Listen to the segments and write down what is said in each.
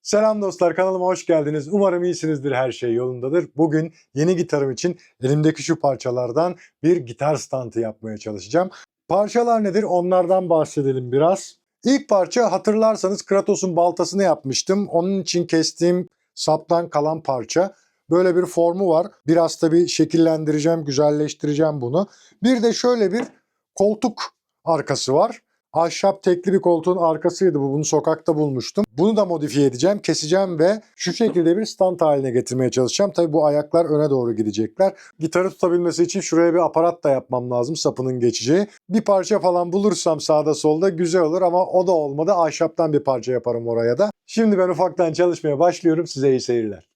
Selam dostlar, kanalıma hoş geldiniz. Umarım iyisinizdir, her şey yolundadır. Bugün yeni gitarım için elimdeki şu parçalardan bir gitar stantı yapmaya çalışacağım. Parçalar nedir? Onlardan bahsedelim biraz. İlk parça, hatırlarsanız Kratos'un baltasını yapmıştım. Onun için kestiğim saptan kalan parça. Böyle bir formu var. Biraz tabii şekillendireceğim, güzelleştireceğim bunu. Bir de şöyle bir koltuk arkası var. Ahşap tekli bir koltuğun arkasıydı bu. Bunu sokakta bulmuştum. Bunu da modifiye edeceğim, keseceğim ve şu şekilde bir stand haline getirmeye çalışacağım. Tabii bu ayaklar öne doğru gidecekler. Gitarı tutabilmesi için şuraya bir aparat da yapmam lazım, sapının geçeceği. Bir parça falan bulursam sağda solda güzel olur ama o da olmadı. Ahşaptan bir parça yaparım oraya da. Şimdi ben ufaktan çalışmaya başlıyorum. Size iyi seyirler.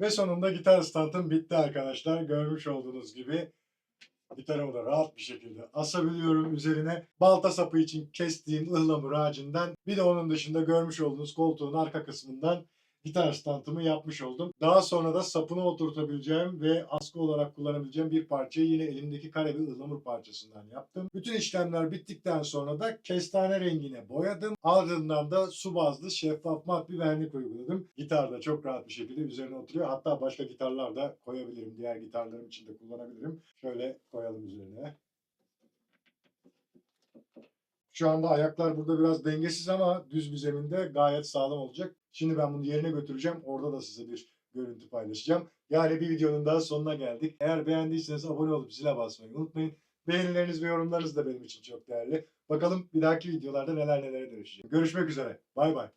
Ve sonunda gitar standım bitti arkadaşlar. Görmüş olduğunuz gibi gitarımı da rahat bir şekilde asabiliyorum üzerine. Balta sapı için kestiğim ıhlamur ağacından, bir de onun dışında görmüş olduğunuz koltuğun arka kısmından gitar standımı yapmış oldum. Daha sonra da sapını oturtabileceğim ve askı olarak kullanabileceğim bir parçayı yine elimdeki kare bir ıhlamur parçasından yaptım. Bütün işlemler bittikten sonra da kestane rengine boyadım. Ardından da su bazlı şeffaf mat bir vernik uyguladım. Gitar da çok rahat bir şekilde üzerine oturuyor. Hatta başka gitarlar da koyabilirim. Diğer gitarlarım için de kullanabilirim. Şöyle koyalım üzerine. Şu anda ayaklar burada biraz dengesiz ama düz bir zeminde gayet sağlam olacak. Şimdi ben bunu yerine götüreceğim. Orada da size bir görüntü paylaşacağım. Yani bir videonun daha sonuna geldik. Eğer beğendiyseniz abone olup zile basmayı unutmayın. Beğenileriniz ve yorumlarınız da benim için çok değerli. Bakalım bir dahaki videolarda neler nelere dönüşecek. Görüşmek üzere. Bay bay.